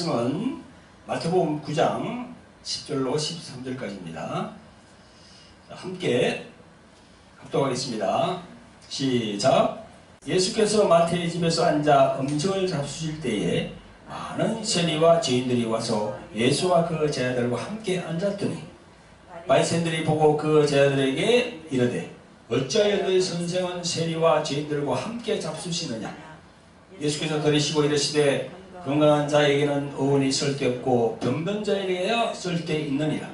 말씀은 마태복음 9장 10절로 13절까지입니다. 함께 합독하겠습니다. 시작. 예수께서 마태의 집에서 앉아 음식을 잡수실 때에 많은 세리와 죄인들이 와서 예수와 그 제자들과 함께 앉았더니 바리새인들이 보고 그 제자들에게 이르되 어찌하여 너희 선생은 세리와 죄인들과 함께 잡수시느냐. 예수께서 들으시고 이르시되 건강한 자에게는 의원이 쓸데없고 병든 자에게야 쓸데있느니라.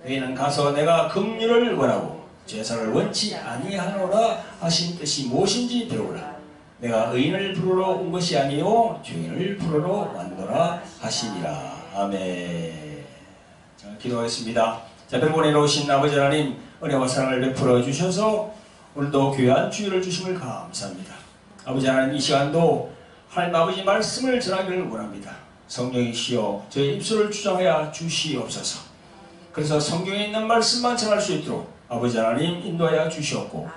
너희는 가서 내가 긍휼을 원하고 제사를 원치 아니하노라 하신 뜻이 무엇인지 배우라. 내가 의인을 부르러 온 것이 아니요 죄인을 부르러 왔노라 하시니라. 아멘. 자, 기도하겠습니다. 자, 별본에 오신 아버지 하나님, 은혜와 사랑을 베풀어 주셔서 오늘도 귀한 주일을 주심을 감사합니다. 아버지 하나님, 이 시간도 하나님 아버지 말씀을 전하기를 원합니다. 성령이시여 저의 입술을 주장하여 주시옵소서. 그래서 성경에 있는 말씀만 전할 수 있도록 아버지 하나님 인도하여 주시옵고,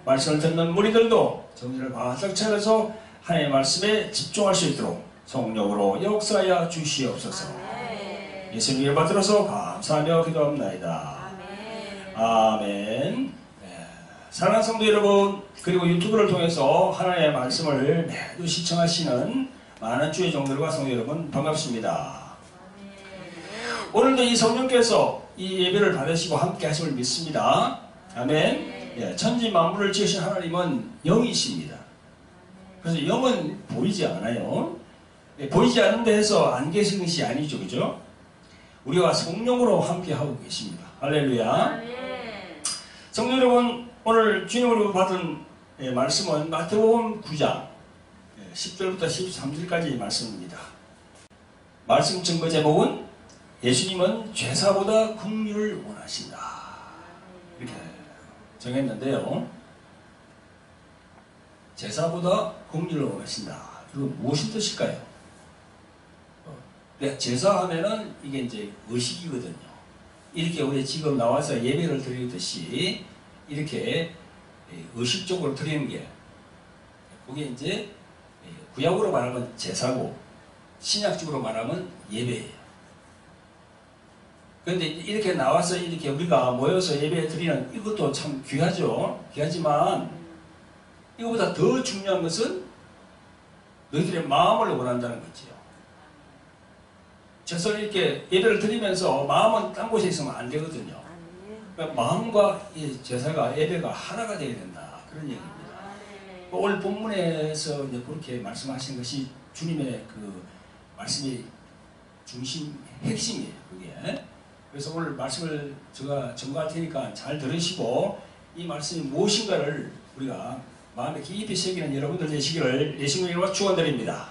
말씀을 듣는 무리들도 정신을 바짝 차려서 하나님의 말씀에 집중할 수 있도록 성령으로 역사하여 주시옵소서. 예수님 이름 받들어서 감사하며 기도합나이다. 아멘. 사랑하는 성도 여러분, 그리고 유튜브를 통해서 하나님의 말씀을 매주 시청하시는 많은 주의 종들과 성도 여러분, 반갑습니다. 오늘도 이 성령께서 이 예배를 받으시고 함께 하심을 믿습니다. 아멘. 천지 만물을 지으신 하나님은 영이십니다. 그래서 영은 보이지 않아요. 보이지 않는 데에서 안 계신 것이 아니죠, 그죠? 우리와 성령으로 함께 하고 계십니다. 할렐루야. 성도 여러분, 오늘 주님으로 받은 말씀은 마태복음 9장 10절부터 13절까지 말씀입니다. 말씀 증거 제목은 예수님은 제사보다 긍휼을 원하신다, 이렇게 정했는데요. 제사보다 긍휼을 원하신다. 이거 무엇인 뜻일까요? 제사하면은 이게 이제 의식이거든요. 이렇게 우리 지금 나와서 예배를 드리듯이 이렇게 의식적으로 드리는 게, 그게 이제 구약으로 말하면 제사고 신약적으로 말하면 예배예요. 그런데 이렇게 나와서 이렇게 우리가 모여서 예배 드리는 이것도 참 귀하죠. 귀하지만 이거보다 더 중요한 것은 너희들의 마음을 원한다는 거지요. 제사를 이렇게 예배를 드리면서 마음은 딴 곳에 있으면 안 되거든요. 그러니까 마음과 이 제사가, 예배가 하나가 되어야 된다, 그런 얘기입니다. 오늘 본문에서 이제 그렇게 말씀하신 것이 주님의 그 말씀이 중심, 핵심이에요, 그게. 그래서 오늘 말씀을 제가 전가할 테니까 잘 들으시고 이 말씀이 무엇인가를 우리가 마음에 깊이 새기는 여러분들 되시기를 예수님 이름으로 축원드립니다.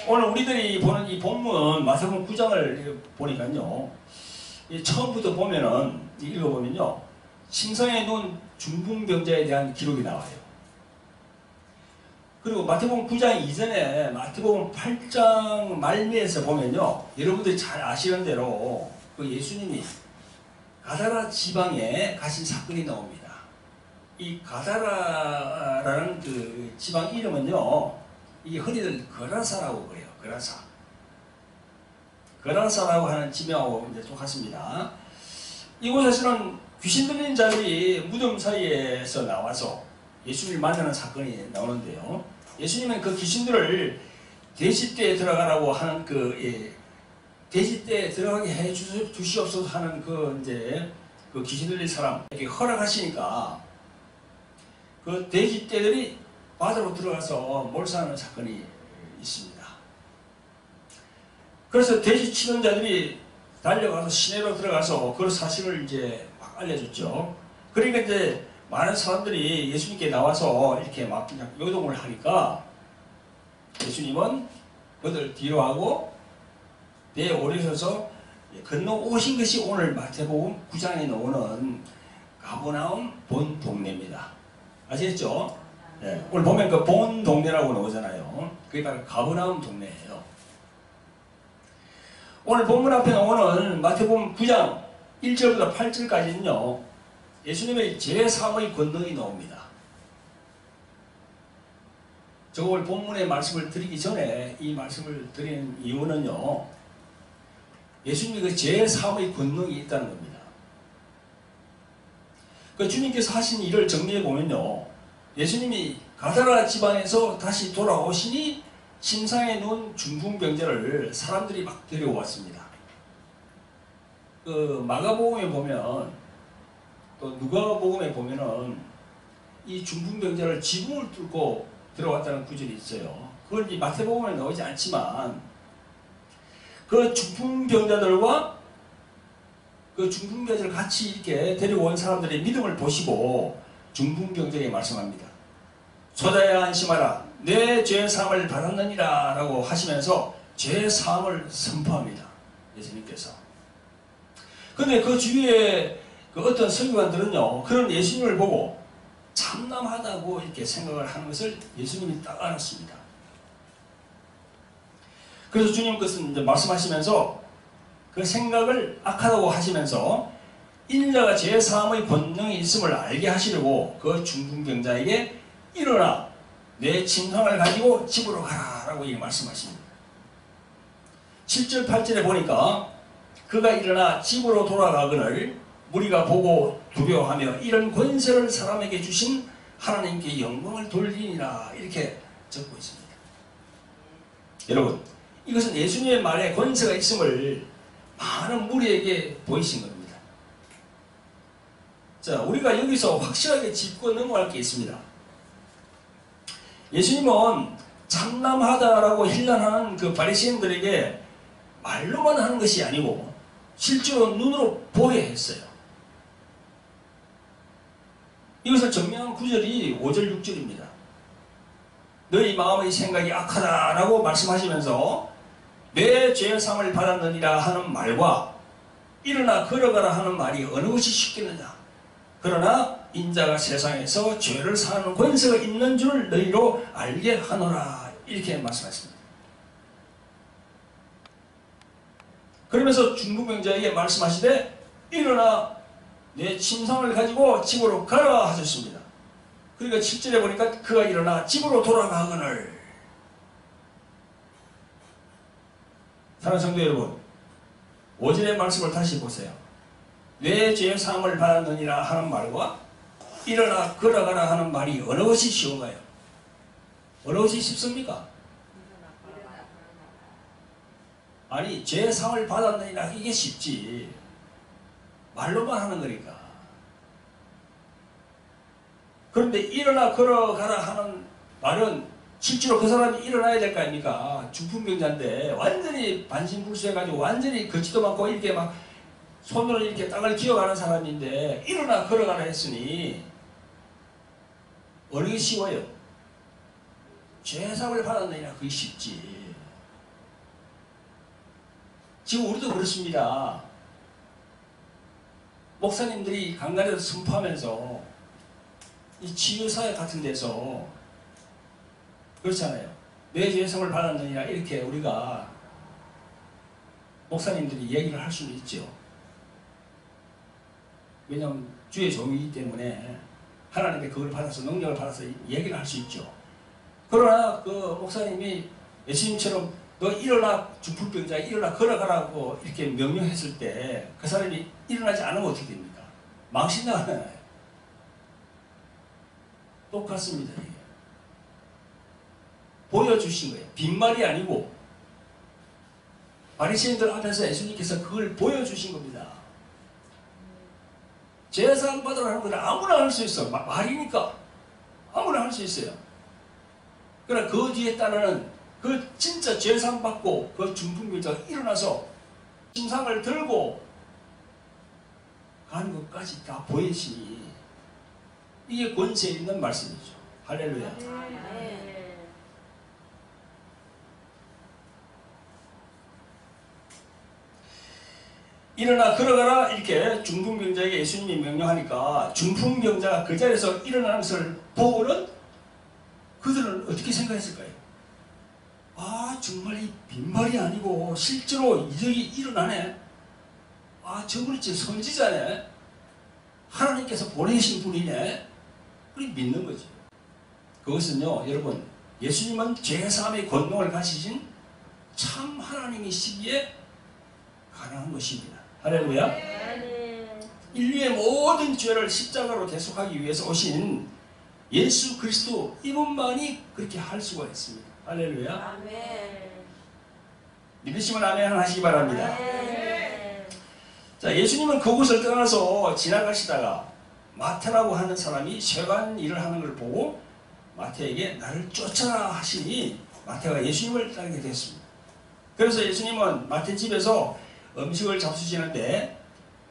오늘 우리들이 보는 이 본문 마태복음 9장을 보니까요, 처음부터 보면은 읽어보면요, 침상에 누운 중풍병자에 대한 기록이 나와요. 그리고 마태복음 9장 이전에 마태복음 8장 말미에서 보면요, 여러분들이 잘 아시는 대로 그 예수님이 가다라 지방에 가신 사건이 나옵니다. 이 가다라라는 그 지방 이름은요, 이 흔히들 거라사라고 그래요. 거라사라고 하는 지명하고 이제 똑같습니다. 이곳에서는 귀신 들린 자들이 무덤 사이에서 나와서 예수님을 만나는 사건이 나오는데요. 예수님은 그 귀신들을 돼지떼에 들어가라고 하는 돼지떼에 들어가게 해 주시옵소서 하는 그 귀신 들린 사람에게 허락하시니까 그 돼지떼들이 바다로 들어가서 몰살하는 사건이 있습니다. 그래서 돼지 치는 자들이 달려가서 시내로 들어가서 그 사실을 이제 막 알려줬죠. 그러니까 이제 많은 사람들이 예수님께 나와서 이렇게 막 그냥 요동을 하니까 예수님은 그들 뒤로 하고 배에 오르셔서 건너오신 것이 오늘 마태복음 9장에 나오는 가버나움 본 동네입니다. 아시겠죠? 네, 오늘 보면 그 본 동네라고 나오잖아요. 그게 바로 가버나움 동네예요. 오늘 본문 앞에 나오는 마태복음 9장 1절부터 8절까지는요, 예수님의 제3의 권능이 나옵니다. 오늘 본문의 말씀을 드리기 전에 이 말씀을 드리는 이유는요, 예수님이 그 제3의 권능이 있다는 겁니다. 그 주님께서 하신 일을 정리해 보면요, 예수님이 가다라 지방에서 다시 돌아오시니 침상에 누운 중풍병자를 사람들이 막 데려왔습니다. 그 마가복음에 보면, 또 누가복음에 보면은 이 중풍병자를 지붕을 뚫고 들어왔다는 구절이 있어요. 그걸 이 마태복음에 나오지 않지만 그 중풍병자들과 그 중풍병자를 같이 이렇게 데려온 사람들의 믿음을 보시고 중풍병자에게 말씀합니다. 소자야 안심하라, 내 죄사함을 받았느니라 라고 하시면서 죄사함을 선포합니다. 예수님께서. 근데 그 주위에 그 어떤 서기관들은요, 그런 예수님을 보고 참남하다고 이렇게 생각을 하는 것을 예수님이 딱 알았습니다. 그래서 주님께서는 이제 말씀하시면서 그 생각을 악하다고 하시면서 인자가 죄사함의 권능이 있음을 알게 하시려고 그 중풍병자에게 일어나 내 침상을 가지고 집으로 가라 라고 말씀하십니다. 7절 8절에 보니까 그가 일어나 집으로 돌아가거늘 무리가 보고 두려워하며 이런 권세를 사람에게 주신 하나님께 영광을 돌리니라 이렇게 적고 있습니다. 여러분, 이것은 예수님의 말에 권세가 있음을 많은 무리에게 보이신 겁니다. 자, 우리가 여기서 확실하게 짚고 넘어갈 게 있습니다. 예수님은 참남하다라고 힐난하는 그 바리새인들에게 말로만 하는 것이 아니고 실제로 눈으로 보여야 했어요. 이것을 증명한 구절이 5절 6절입니다. 너희 마음의 생각이 악하다라고 말씀하시면서 내 죄사함을 받았느니라 하는 말과 일어나 걸어가라 하는 말이 어느 것이 쉽겠느냐. 그러나 인자가 세상에서 죄를 사하는 권세가 있는 줄 너희로 알게 하노라 이렇게 말씀하십니다. 그러면서 중풍병자에게 말씀하시되 일어나 내 침상을 가지고 집으로 가라 하셨습니다. 그러니까 7절에 보니까 그가 일어나 집으로 돌아가거늘. 사랑하는 성도 여러분, 5절의 말씀을 다시 보세요. 내 죄사함을 받았느니라 하는 말과 일어나 걸어가라 하는 말이 어느 것이 쉬운가요? 어느 것이 쉽습니까? 아니, 죄사함을 받았느니라 이게 쉽지. 말로만 하는 거니까. 그런데 일어나 걸어가라 하는 말은 실제로 그 사람이 일어나야 될 거 아닙니까? 중풍병자인데 완전히 반신불수해가지고 완전히 걷지도 않고 이렇게 막 손으로 이렇게 땅을 기어가는 사람인데 일어나 걸어가라 했으니 어느 게 쉬워요? 죄사함을 받았느니라 그게 쉽지. 지금 우리도 그렇습니다. 목사님들이 강단에서 선포하면서 이 치유사회 같은 데서 그렇잖아요. 내 죄사함을 받았느니라 이렇게 우리가 목사님들이 얘기를 할 수는 있죠. 왜냐하면 주의 종이기 때문에 하나님의 그걸 받아서 능력을 받아서 얘기를 할 수 있죠. 그러나 그 목사님이 예수님처럼 너 일어나 중풍병자 일어나 걸어가라고 이렇게 명령했을 때 그 사람이 일어나지 않으면 어떻게 됩니까? 망신당하잖아요. 똑같습니다. 이게. 보여주신 거예요. 빈말이 아니고 바리새인들 앞에서 예수님께서 그걸 보여주신 겁니다. 죄사함 받으라는 건 아무나 할 수 있어. 말이니까 아무나 할 수 있어요. 그러나 그 뒤에 따르는 그 진짜 죄사함 받고 그 중풍병자가 일어나서 침상을 들고 가는 것까지 다 보이시니 이게 권세 있는 말씀이죠. 할렐루야. 일어나 걸어가라 이렇게 중풍병자에게 예수님이 명령하니까 중풍병자가 그 자리에서 일어나는 것을 보고는 그들은 어떻게 생각했을까요? 아, 정말 이 빈말이 아니고 실제로 이적이 일어나네. 아, 저분이 진짜 선지자네. 하나님께서 보내신 분이네. 그렇게 믿는 거죠. 그것은요, 여러분, 예수님은 죄사함의 권능을 가지신 참 하나님이시기에 가능한 것입니다. 할렐루야. 인류의 모든 죄를 십자가로 대속하기 위해서 오신 예수 그리스도 이분만이 그렇게 할 수가 있습니다. 할렐루야. 아멘. 믿으시면 아멘 하시기 바랍니다. 아멘. 자, 예수님은 그곳을 떠나서 지나가시다가 마태라고 하는 사람이 쇠간 일을 하는 걸 보고 마태에게 나를 쫓아라 하시니 마태가 예수님을 따르게 됐습니다. 그래서 예수님은 마태 집에서 음식을 잡수시는데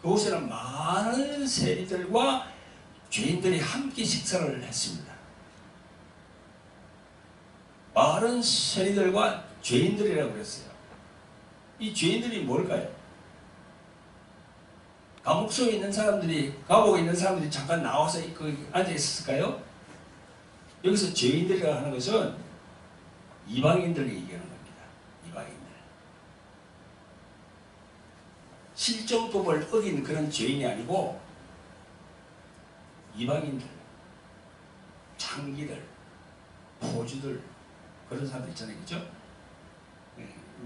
그곳에는 많은 세리들과 죄인들이 함께 식사를 했습니다. 많은 세리들과 죄인들이라고 그랬어요. 이 죄인들이 뭘까요? 감옥에 있는 사람들이 잠깐 나와서 앉아 있었을까요? 여기서 죄인들이라고 하는 것은 이방인들을 얘기하는 겁니다. 이방인들. 실정법을 어긴 그런 죄인이 아니고 이방인들, 창기들, 포주들 그런 사람들 있잖아요. 그죠?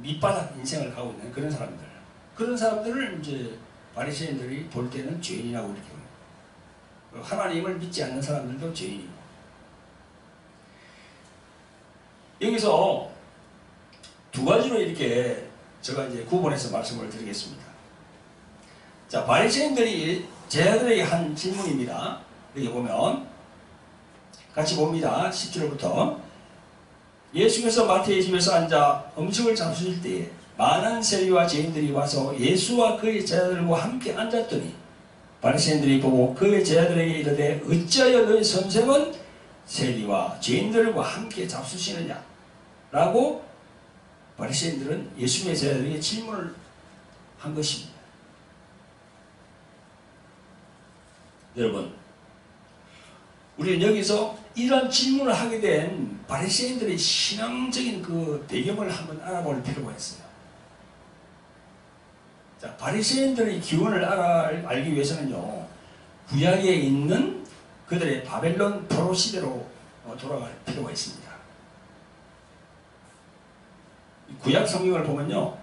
밑바닥 인생을 가고 있는 그런 사람들. 그런 사람들을 이제 바리새인들이 볼 때는 죄인이라고 이렇게 합니다. 하나님을 믿지 않는 사람들도 죄인이고. 여기서 두 가지로 이렇게 제가 이제 구분해서 말씀을 드리겠습니다. 자, 바리새인들이 제자들에게 한 질문입니다. 여기 보면 같이 봅니다. 10절부터 예수께서 마태의 집에서 앉아 음식을 잡수실 때에 많은 세리와 죄인들이 와서 예수와 그의 제자들과 함께 앉았더니 바리새인들이 보고 그의 제자들에게 이르되 어찌하여 너희 선생은 세리와 죄인들과 함께 잡수시느냐 라고 바리새인들은 예수님의 제자들에게 질문을 한 것입니다. 여러분, 우리는 여기서 이런 질문을 하게 된 바리새인들의 신앙적인 그 배경을 한번 알아볼 필요가 있어요. 자, 바리새인들의 기원을 알기 위해서는요, 구약에 있는 그들의 바벨론 포로 시대로 돌아갈 필요가 있습니다. 구약 성경을 보면요,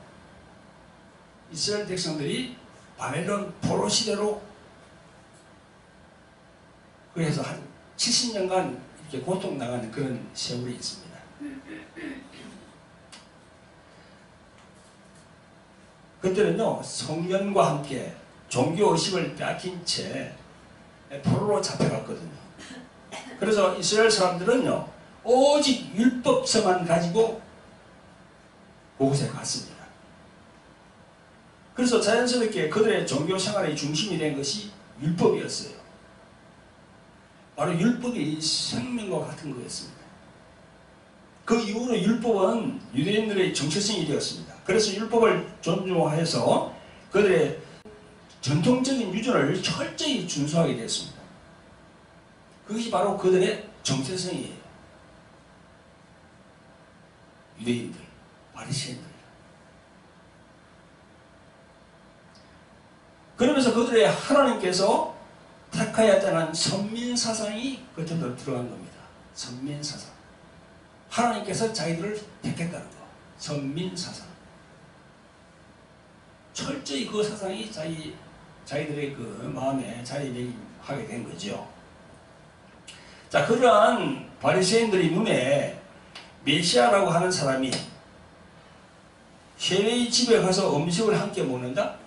이스라엘 백성들이 바벨론 포로 시대로 그래서 한 70년간 이렇게 고통당하는 그런 세월이 있습니다. 그때는요, 성전과 함께 종교의식을 빼앗긴 채 포로로 잡혀갔거든요. 그래서 이스라엘 사람들은요, 오직 율법서만 가지고 그곳에 갔습니다. 그래서 자연스럽게 그들의 종교 생활의 중심이 된 것이 율법이었어요. 바로 율법이 생명과 같은 거였습니다. 그 이후로 율법은 유대인들의 정체성이 되었습니다. 그래서 율법을 존중하여서 그들의 전통적인 유전을 철저히 준수하게 되었습니다. 그것이 바로 그들의 정체성이에요. 유대인들, 바리새인들. 그러면서 그들의 하나님께서 택하였다는 선민사상이 그들로 들어간 겁니다. 선민사상. 하나님께서 자기들을 택했다는 거. 선민사상. 철저히 그 사상이 자기들의 그 마음에 자리매김하게 된 거죠. 자, 그러한 바리새인들의 눈에 메시아라고 하는 사람이 세리의 집에 가서 음식을 함께 먹는다?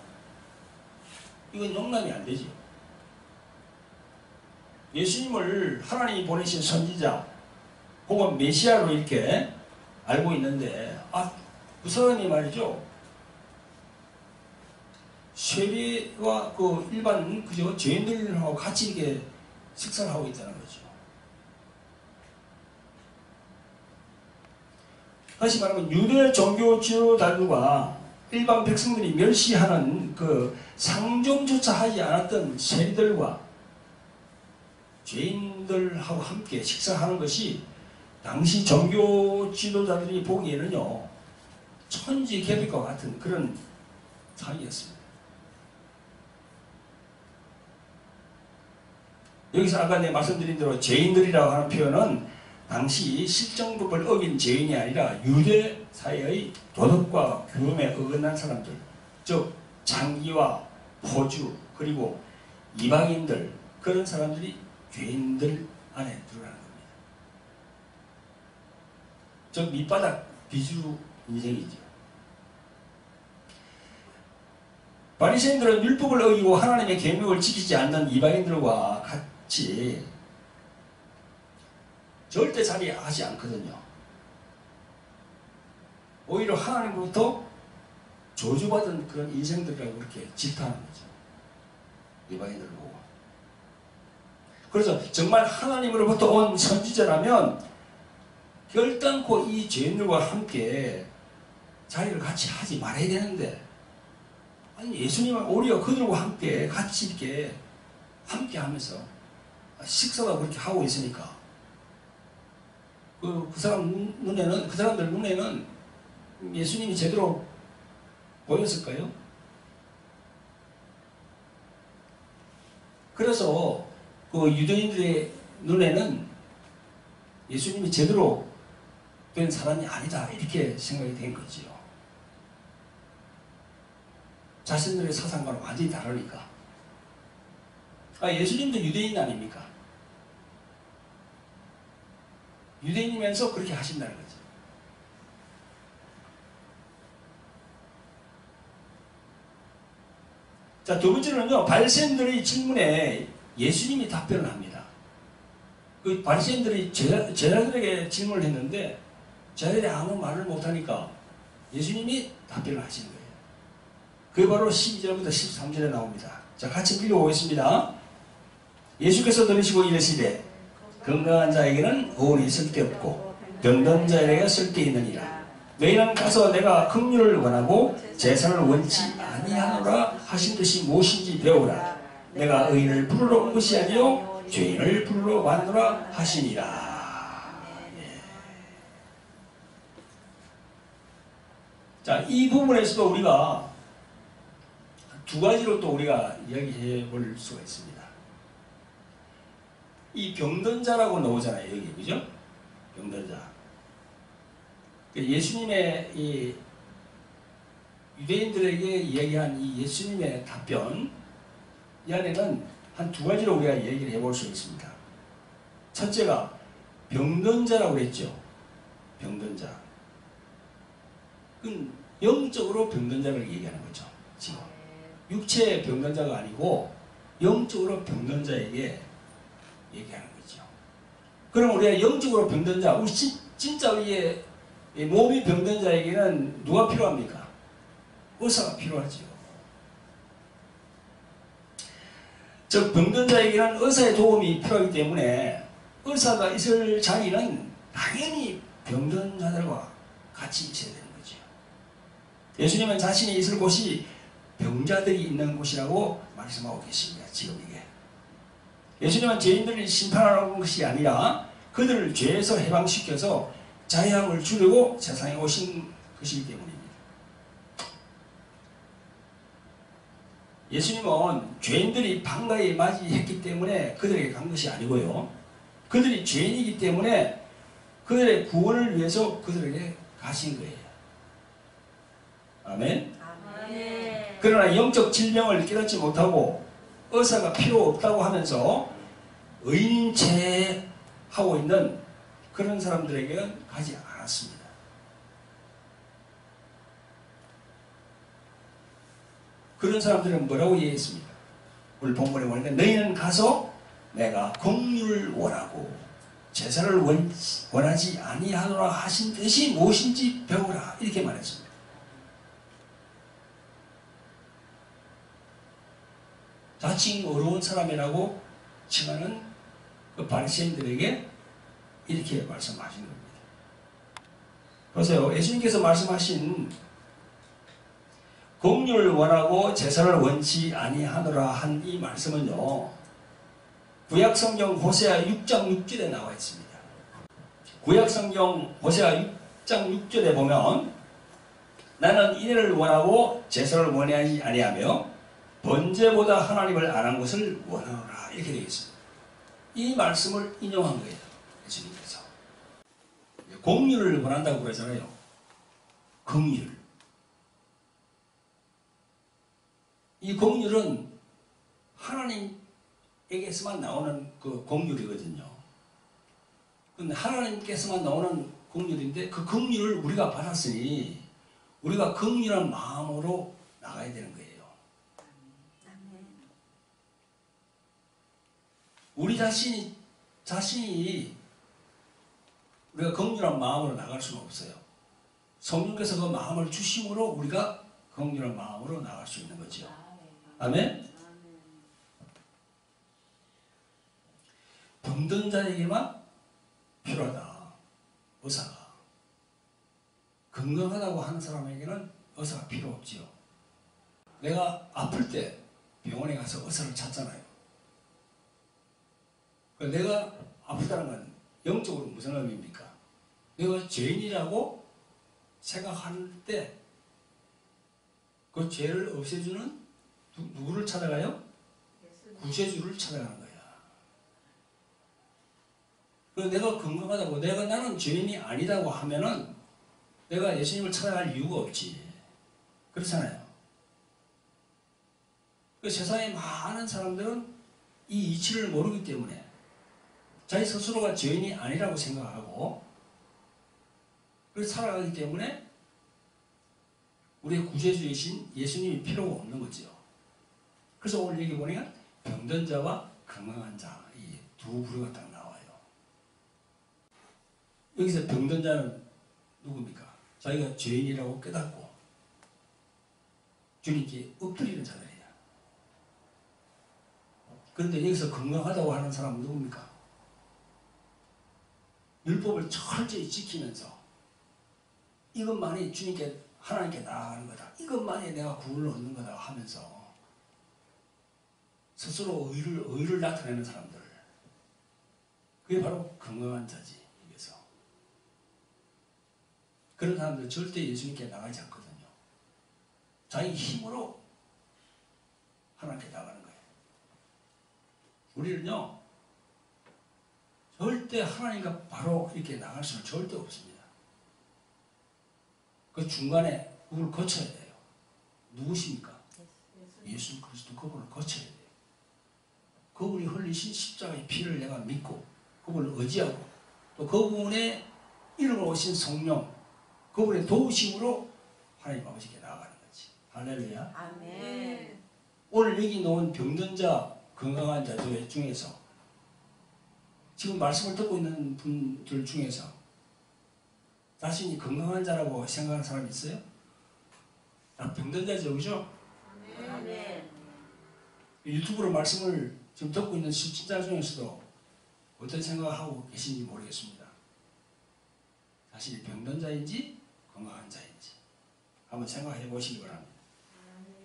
이건 용납이 안 되죠. 예수님을 하나님이 보내신 선지자 혹은 메시아로 이렇게 알고 있는데, 그 사람이 말이죠, 세리와 그 일반 그저 죄인들하고 같이 이렇게 식사를 하고 있다는 거죠. 다시 말하면 유대 종교 지도자들과 일반 백성들이 멸시하는 그 상종조차 하지 않았던 세리들과 죄인들하고 함께 식사하는 것이 당시 종교 지도자들이 보기에는요, 천지개벽과 같은 그런 상황이었습니다. 여기서 아까 내가 말씀드린 대로 죄인들이라고 하는 표현은 당시 실정법을 어긴 죄인이 아니라 유대 사회의 도덕과 규범에 어긋난 사람들, 즉 장기와 포주 그리고 이방인들, 그런 사람들이 죄인들 안에 들어가는 겁니다. 즉 밑바닥 비주 인생이죠. 바리새인들은 율법을 어기고 하나님의 계명을 지키지 않는 이방인들과 같이 절대 자리하지 않거든요. 오히려 하나님으로부터 저주받은 그런 인생들이라고 그렇게 질타하는 거죠. 이방인들을 보고. 그래서 정말 하나님으로부터 온 선지자라면 결단코 이 죄인들과 함께 자리를 같이 하지 말아야 되는데, 아니 예수님은 오히려 그들과 함께 같이 이렇게 함께 하면서 식사도 그렇게 하고 있으니까 그 사람들 눈에는 예수님이 제대로 보였을까요? 그래서 그 유대인들의 눈에는 예수님이 제대로 된 사람이 아니다 이렇게 생각이 된 거지요. 자신들의 사상과는 완전히 다르니까. 예수님도 유대인 아닙니까? 유대인이면서 그렇게 하신다는 거죠. 자, 두 번째는요, 바리새인들의 질문에 예수님이 답변을 합니다. 그 바리새인들이 제자들에게 질문을 했는데 제자들이 아무 말을 못하니까 예수님이 답변을 하시는 거예요. 그게 바로 12절부터 13절에 나옵니다. 자, 같이 읽어보겠습니다. 예수께서 들으시고 이르시되 건강한 자에게는 의원이 쓸데없고 병든 자에게 쓸데있느니라. 너희는 가서 내가 긍휼을 원하고 제사를 원치 아니하노라 하신 듯이 무엇인지 배우라. 내가 의인을 부르러 온 것이 아니요 죄인을 부르러 왔노라 하시니라. 예. 자, 이 부분에서도 우리가 두 가지로 또 우리가 이야기해 볼 수가 있습니다. 이 병든 자라고 나오잖아요, 여기. 그죠? 병든 자. 예수님의 이 유대인들에게 이야기한 이 예수님의 답변, 이 안에는 한 두 가지로 우리가 얘기를 해볼 수 있습니다. 첫째가 병든 자라고 그랬죠. 병든 자. 그건 영적으로 병든 자를 얘기하는 거죠. 지금. 육체의 병든 자가 아니고 영적으로 병든 자에게 얘기하는 거죠. 그럼 우리가 영적으로 병든 자, 우리 진짜 우리의 몸이 병든 자에게는 누가 필요합니까? 의사가 필요하죠. 즉 병든 자에게는 의사의 도움이 필요하기 때문에 의사가 있을 자리는 당연히 병든 자들과 같이 있어야 되는 거죠. 예수님은 자신이 있을 곳이 병자들이 있는 곳이라고 말씀하고 계십니다. 지금 이게. 예수님은 죄인들을 심판하는 것이 아니라 그들을 죄에서 해방시켜서 자유함을 주려고 세상에 오신 것이기 때문입니다. 예수님은 죄인들이 방가에 맞이했기 때문에 그들에게 간 것이 아니고요. 그들이 죄인이기 때문에 그들의 구원을 위해서 그들에게 가신 거예요. 아멘. 아멘. 그러나 영적 질병을 깨닫지 못하고 의사가 필요 없다고 하면서 의인인 채 하고 있는 그런 사람들에게는 가지 않았습니다. 그런 사람들은 뭐라고 얘기했습니까? 오늘 본문에 보니까 너희는 가서 내가 긍휼을 원하고 제사를 원하지 아니하노라 하신 뜻이 무엇인지 배우라 이렇게 말했습니다. 자칭 어려운 사람이라고 칭하는 그 바리새인들에게 이렇게 말씀하신 겁니다. 보세요. 예수님께서 말씀하신 긍휼을 원하고 제사를 원치 아니하노라 한 이 말씀은요. 구약성경 호세아 6장 6절에 나와 있습니다. 구약성경 호세아 6장 6절에 보면 나는 이를 원하고 제사를 원하지 아니하며 번제보다 하나님을 아는 것을 원하노라 이렇게 되어 있습니다. 이 말씀을 인용한 거예요. 예수님께서. 공유를 원한다고 그러잖아요. 공유를. 이 공유는 하나님에게서만 나오는 그 공유이거든요. 근데 하나님께서만 나오는 공유인데 그 공유를 우리가 받았으니 우리가 긍휼한 마음으로 나가야 되는 거예요. 우리 자신이 우리가 긍휼한 마음으로 나갈 수는 없어요. 성령께서 그 마음을 주심으로 우리가 긍휼한 마음으로 나갈 수 있는 거죠. 아멘? 병든 자에게만 필요하다. 의사가. 건강하다고 하는 사람에게는 의사가 필요 없지요. 내가 아플 때 병원에 가서 의사를 찾잖아요. 내가 아프다는 건 영적으로 무슨 의미입니까? 내가 죄인이라고 생각할 때 그 죄를 없애주는 누구를 찾아가요? 구세주를 찾아가는 거야. 그래서 내가 건강하다고 나는 죄인이 아니다고 하면은 내가 예수님을 찾아갈 이유가 없지. 그렇잖아요. 그 세상에 많은 사람들은 이 이치를 모르기 때문에 자기 스스로가 죄인이 아니라고 생각하고 그래서 살아가기 때문에 우리의 구세주이신 예수님이 필요가 없는 거죠. 그래서 오늘 여기 보니까 병든 자와 건강한 자 이 두 부류가 딱 나와요. 여기서 병든 자는 누굽니까? 자기가 죄인이라고 깨닫고 주님께 엎드리는 자들이에요. 그런데 여기서 건강하다고 하는 사람은 누굽니까? 율법을 철저히 지키면서 이것만이 주님께 하나님께 나아가는 거다. 이것만이 내가 구원을 얻는 거다 하면서 스스로 의를 나타내는 사람들. 그게 바로 건강한 자지. 여기서. 그런 사람들 절대 예수님께 나가지 않거든요. 자기 힘으로 하나님께 나가는 거예요. 우리는요. 절대 하나님과 바로 이렇게 나갈 수는 절대 없습니다. 그 중간에 그걸 거쳐야 돼요. 누구십니까? 예수 그리스도 그분을 거쳐야 돼요. 그분이 흘리신 십자가의 피를 내가 믿고 그분을 의지하고 또 그분의 이름으로 오신 성령 그분의 도우심으로 하나님 아버지께 나아가는 거지. 할렐루야. 아멘. 오늘 여기 놓은 병든 자, 건강한 자 중에서 지금 말씀을 듣고 있는 분들 중에서 자신이 건강한 자라고 생각하는 사람이 있어요? 다 병든 자죠, 그죠? 아멘. 유튜브로 말씀을 지금 듣고 있는 시청자 중에서도 어떤 생각을 하고 계신지 모르겠습니다. 자신이 병든 자인지 건강한 자인지 한번 생각해 보시기 바랍니다.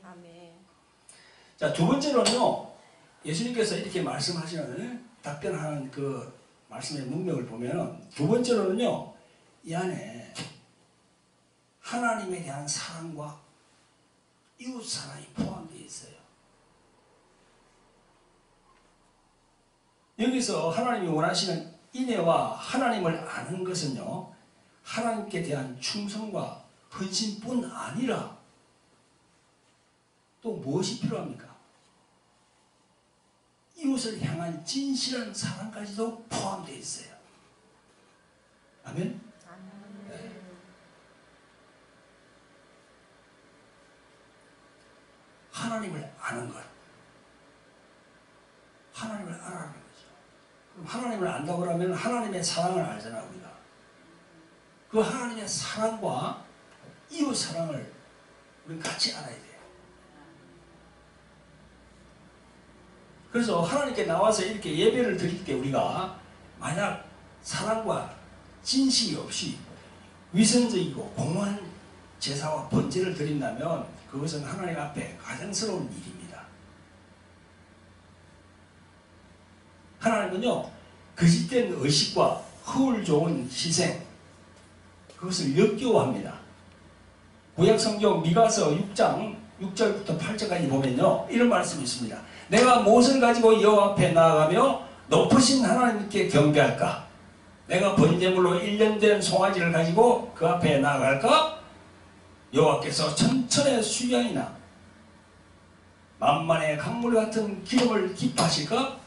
아멘. 자, 두 번째로는요. 예수님께서 이렇게 말씀하시는 답변하는 그 말씀의 문맥을 보면 두 번째로는요. 이 안에 하나님에 대한 사랑과 이웃 사랑이 포함되어 있어요. 여기서 하나님이 원하시는 인애와 하나님을 아는 것은요. 하나님께 대한 충성과 헌신뿐 아니라 또 무엇이 필요합니까? 이웃을 향한 진실한 사랑까지도 포함되어 있어요. 아멘? 네. 하나님을 아는 것. 하나님을 알아가는 거죠. 그럼 하나님을 안다고 하면 하나님의 사랑을 알잖아, 우리가. 그 하나님의 사랑과 이웃 사랑을 우리는 같이 알아야 돼요. 그래서 하나님께 나와서 이렇게 예배를 드릴 때 우리가 만약 사랑과 진실이 없이 위선적이고 공허한 제사와 번제를 드린다면 그것은 하나님 앞에 가증스러운 일입니다. 하나님은요, 거짓된 의식과 허울 좋은 희생, 그것을 역겨워합니다. 구약성경 미가서 6장 6절부터 8절까지 보면요, 이런 말씀이 있습니다. 내가 무엇을 가지고 여호와 앞에 나아가며 높으신 하나님께 경배할까? 내가 번제물로 1년 된 송아지를 가지고 그 앞에 나아갈까? 여호와께서 천천의 수양이나 만만의 강물 같은 기름을 기뻐하실까?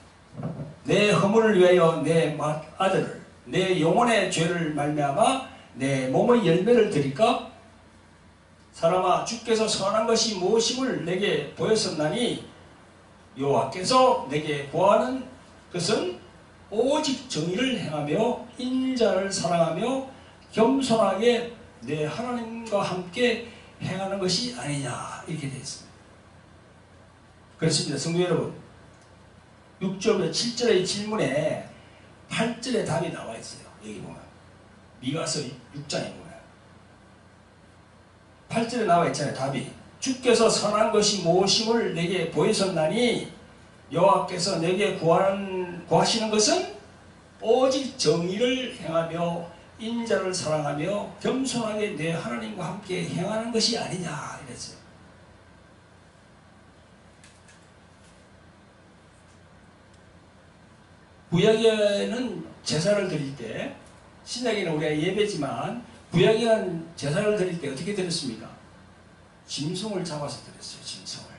내 허물을 위하여 내 아들을 내 영혼의 죄를 말미암아 내 몸의 열매를 드릴까? 사람아, 주께서 선한 것이 무엇임을 내게 보였었나니 여호와께서 내게 구하는 것은 오직 정의를 행하며 인자를 사랑하며 겸손하게 내 하나님과 함께 행하는 것이 아니냐, 이렇게 되어 있습니다. 그렇습니다. 성도 여러분, 6절부터 7절의 질문에 8절에 답이 나와 있어요. 여기 보면 미가서 6장에 보면 8절에 나와 있잖아요. 답이 주께서 선한 것이 무엇임을 내게 보이셨나니 여호와께서 내게 구하시는 것은 오직 정의를 행하며 인자를 사랑하며 겸손하게 내 하나님과 함께 행하는 것이 아니냐, 이랬어요. 구약에는 제사를 드릴 때, 신약에는 우리가 예배지만 구약에는 제사를 드릴 때 어떻게 드렸습니까? 짐승을 잡아서 드렸어요. 짐승을.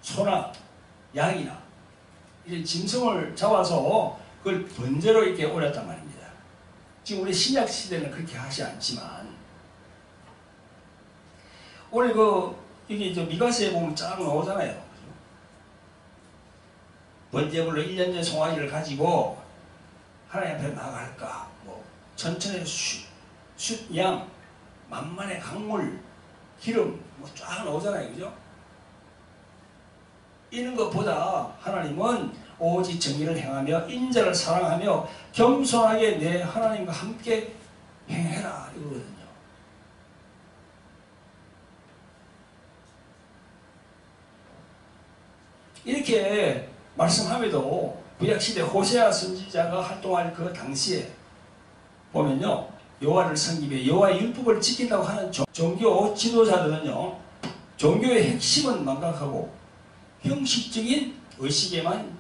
소나 양이나 이런 짐승을 잡아서 그걸 번제로 이렇게 올렸단 말입니다. 지금 우리 신약 시대는 그렇게 하지 않지만 오늘 여기 미가서에 보면 쫙 나오잖아요. 번제물로 1년 전 송아지를 가지고 하나님 앞에 나아갈까? 천천의 숫양, 만만의 강물, 기름 쫙 나오잖아요. 그죠? 이런 것보다 하나님은 오직 정의를 행하며 인자를 사랑하며 겸손하게 내 하나님과 함께 행해라, 이거거든요. 이렇게 말씀함에도 구약시대 호세아 선지자가 활동할 그 당시에 보면요, 여호와를 섬기며 여호와의 율법을 지킨다고 하는 종교 지도자들은요, 종교의 핵심은 망각하고 형식적인 의식에만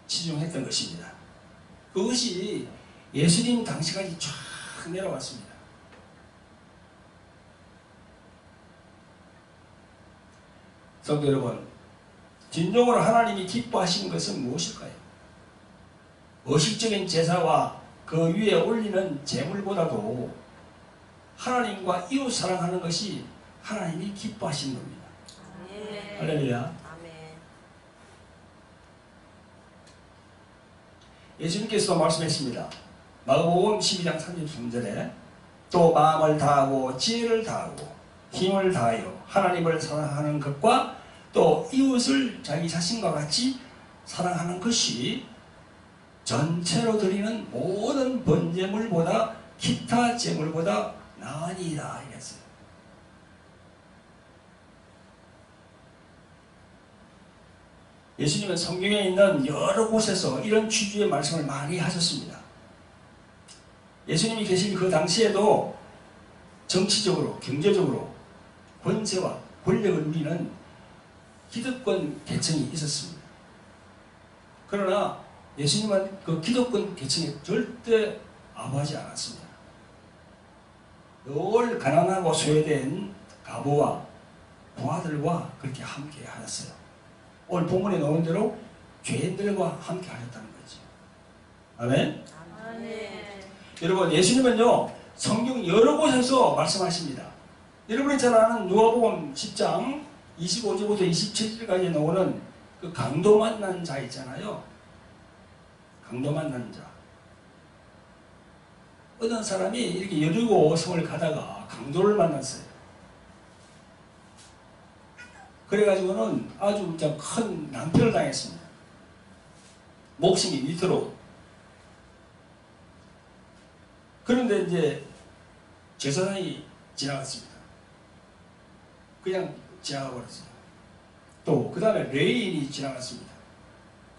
치중했던 것입니다. 그것이 예수님 당시까지 쫙 내려왔습니다. 성도 여러분, 진정으로 하나님이 기뻐하시는 것은 무엇일까요? 의식적인 제사와 그 위에 올리는 제물보다도 하나님과 이웃 사랑하는 것이 하나님이 기뻐하시는 겁니다. 아멘. 할렐루야. 아멘. 예수님께서도 말씀했습니다. 마가복음 12장 33절에 또 마음을 다하고 지혜를 다하고 힘을 다하여 하나님을 사랑하는 것과 또 이웃을 자기 자신과 같이 사랑하는 것이 전체로 드리는 모든 번제물보다 기타 제물보다 나으니이다, 이랬어요. 예수님은 성경에 있는 여러 곳에서 이런 취지의 말씀을 많이 하셨습니다. 예수님이 계신 그 당시에도 정치적으로, 경제적으로 권세와 권력을 누리는 기득권 계층이 있었습니다. 그러나 예수님은 그 기득권 계층에 절대 아부하지 않았습니다. 늘 가난하고 소외된 가부와 부하들과 그렇게 함께 하셨어요. 오늘 본문에 나온 대로 죄인들과 함께 하셨다는 거죠. 아멘? 아멘. 여러분, 예수님은요, 성경 여러 곳에서 말씀하십니다. 여러분이 잘 아는 누가복음 10장 25절부터 27절까지 나오는 그 강도 만난 자 있잖아요. 강도 만난 자. 어떤 사람이 이렇게 여리고 성을 가다가 강도를 만났어요. 그래가지고는 아주 큰 낭패를 당했습니다. 목숨이 밑으로. 그런데 이제 제사장이 지나갔습니다. 그냥 지나가 버렸어요. 또 그 다음에 레인이 지나갔습니다.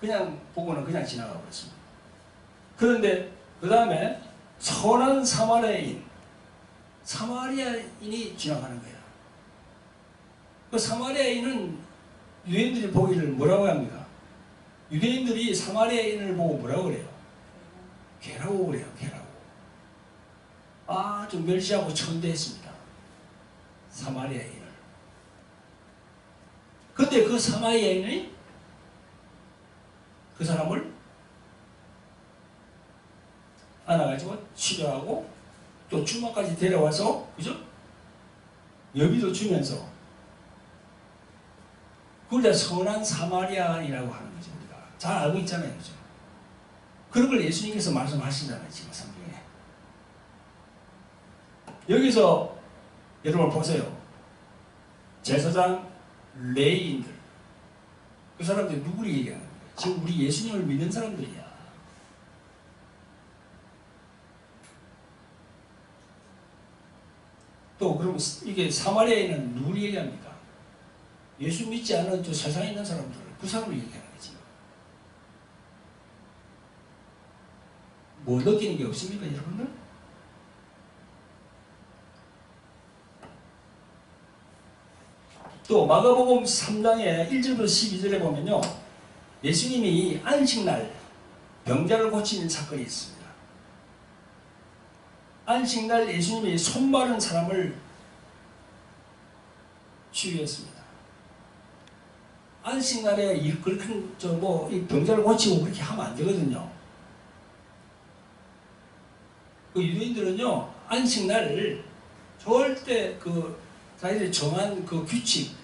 그냥 보고는 그냥 지나가 버렸습니다. 그런데 그 다음에 선한 사마리아인이 지나가는 거야. 그 사마리아인은 유대인들이 보기를 뭐라고 합니까? 유대인들이 사마리아인을 보고 뭐라고 그래요? 괴라고 그래요. 괴라고. 아주 멸시하고 천대했습니다. 사마리아인을. 근데 그 사마리아인이 그 사람을 안아가지고 치료하고 또 주막까지 데려와서, 그죠? 여비도 주면서 그걸 다 선한 사마리아인이라고 하는 거죠. 우리가 잘 알고 있잖아요. 그죠? 그런 걸 예수님께서 말씀하시잖아요. 지금 성경에. 여기서 여러분 보세요. 제사장 레위인들, 그 사람들이 누구를 얘기하는 거예요? 지금 우리 예수님을 믿는 사람들이야. 또 그럼 이게 사마리아인은 누구를 얘기합니까? 예수 믿지 않은 저 세상에 있는 사람들, 그 사람을 얘기하는 거지. 뭐 느끼는 게 없습니까, 여러분들? 또 마가복음 3장의 1절부터 12절에 보면요, 예수님이 안식날 병자를 고치는 사건이 있습니다. 안식날 예수님이 손 마른 사람을 치유했습니다. 안식날에 그렇게 이 병자를 고치고 그렇게 하면 안 되거든요. 그 유대인들은요, 안식날을 절대 자기들이 정한 그 규칙,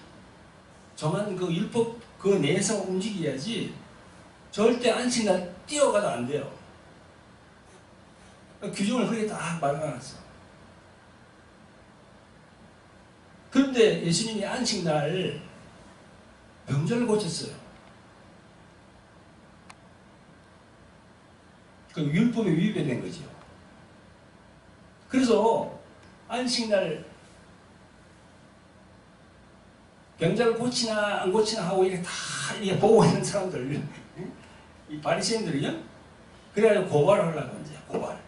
정한 그 율법 그 내에서 움직여야지 절대 안식날 뛰어가도 안 돼요. 규정을 그렇게 딱 말아놨어. 그런데 예수님이 안식날 병자를 고쳤어요. 그 율법에 위배된 거죠. 그래서 안식날 병자를 고치나 안 고치나 하고 이렇게 다 이렇게 보고 있는 사람들, 이 바리새인들이요. 그래가지고 고발을 하려고 이제 고발.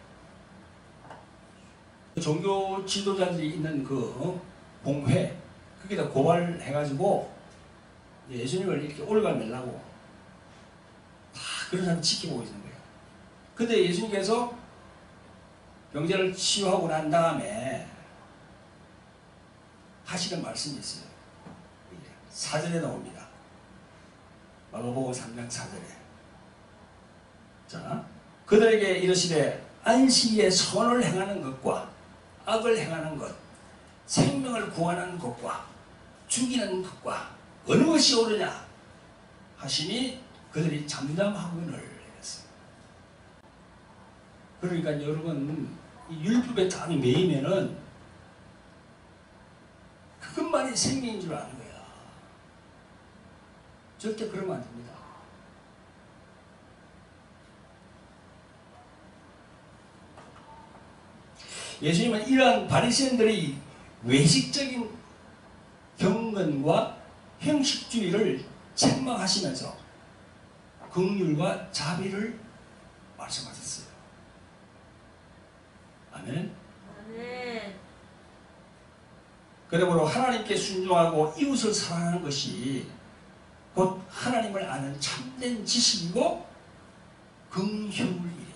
종교 지도자들이 있는 그 공회, 거기다 고발해가지고 예수님을 이렇게 올가매려고 다 그런 사람 지켜보고 있는 거예요. 근데 예수님께서 병자를 치유하고 난 다음에 하시는 말씀이 있어요. 4절에 나옵니다. 마가복음 3장 4절에. 자, 그들에게 이르시되 안식일에 선을 행하는 것과 악을 행하는 것, 생명을 구하는 것과 죽이는 것과 어느 것이 옳으냐 하시니 그들이 잠잠하거늘 이랬어요. 그러니까 여러분, 이 율법에 땀이 매이면은 그것만이 생명인 줄 아는 거야. 절대 그러면 안 됩니다. 예수님은 이러한 바리새인들의 외식적인 경건과 형식주의를 책망하시면서 긍휼과 자비를 말씀하셨어요. 아멘. 아멘. 그러므로 하나님께 순종하고 이웃을 사랑하는 것이 곧 하나님을 아는 참된 지식이고 긍휼이에요.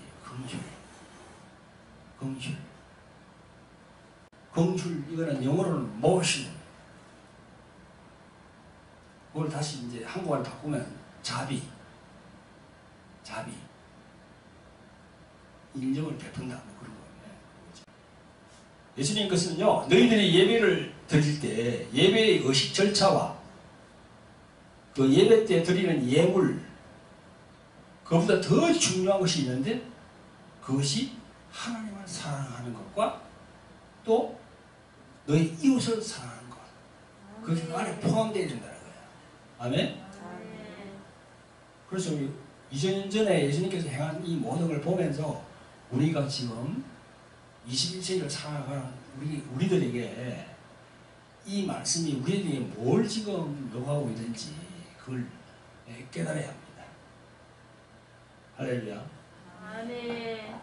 긍휼, 이거는 영어로는 모션. 그걸 다시 이제 한국어로 바꾸면 자비. 인정을 베푼다. 뭐 그런 거예요. 예수님 것은요, 너희들이 예배를 드릴 때 예배의 의식 절차와 그 예배 때 드리는 예물, 그것보다 더 중요한 것이 있는데 그것이 하나님을 사랑하는 것과 또 너희 이웃을 사랑하는 것, 그게 그 안에 포함되어 된다는 거야. 아멘? 그래서 2000년 전에 예수님께서 행한 이 모든 걸 보면서 우리가 지금 21세기를 살아가는 우리들에게 이 말씀이 우리에게 뭘 지금 요구하고 있는지 그걸 깨달아야 합니다. 할렐루야. 아멘.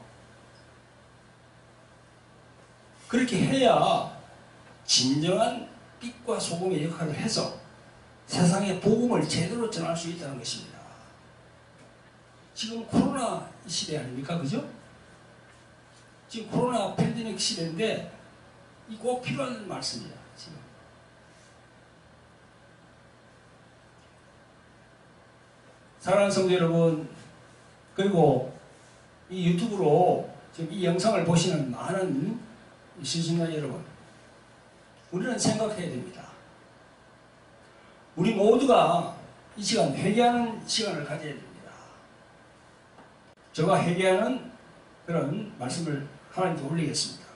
그렇게 해야 진정한 빛과 소금의 역할을 해서 세상에 복음을 제대로 전할 수 있다는 것입니다. 지금 코로나 시대 아닙니까? 그죠? 지금 코로나 팬데믹 시대인데 이 꼭 필요한 말씀이야. 지금. 사랑하는 성도 여러분, 그리고 이 유튜브로 지금 이 영상을 보시는 많은 시청자 여러분, 우리는 생각해야 됩니다. 우리 모두가 이 시간 회개하는 시간을 가져야 됩니다. 제가 회개하는 그런 말씀을 하나님께 올리겠습니다.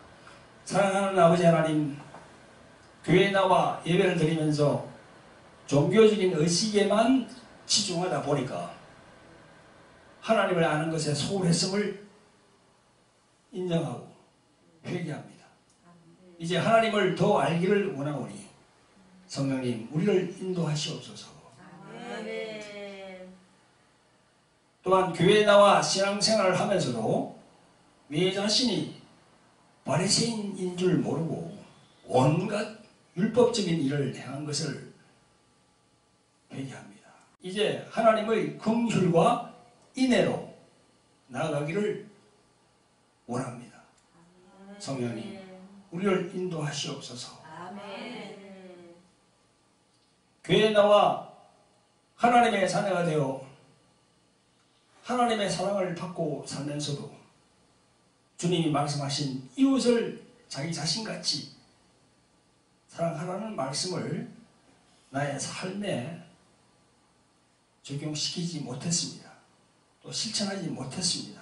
사랑하는 아버지 하나님, 교회에 나와 예배를 드리면서 종교적인 의식에만 치중하다 보니까 하나님을 아는 것에 소홀했음을 인정하고 회개합니다. 이제 하나님을 더 알기를 원하오니 성령님 우리를 인도하시옵소서. 아멘. 또한 교회에 나와 신앙생활을 하면서도 내 자신이 바리새인인 줄 모르고 온갖 율법적인 일을 행한 것을 회개합니다. 이제 하나님의 긍휼과 인애로 나아가기를 원합니다. 성령님 우리를 인도하시옵소서. 아멘. 교회에 나와 하나님의 자녀가 되어 하나님의 사랑을 받고 살면서도 주님이 말씀하신 이웃을 자기 자신같이 사랑하라는 말씀을 나의 삶에 적용시키지 못했습니다. 또 실천하지 못했습니다.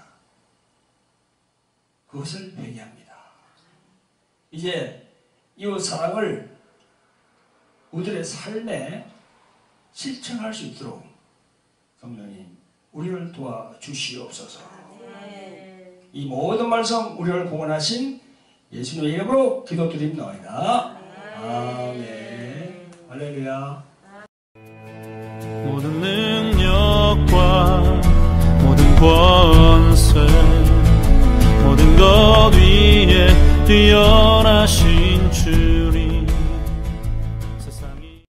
그것을 회개합니다. 이제 이웃 사랑을 우리들의 삶에 실천할 수 있도록 성령님 우리를 도와주시옵소서. 아멘. 이 모든 말씀 우리를 구원하신 예수님의 이름으로 기도드립니다. 아멘. 할렐루야. 모든 능력과 모든 권세 모든 것 위에 뛰어나신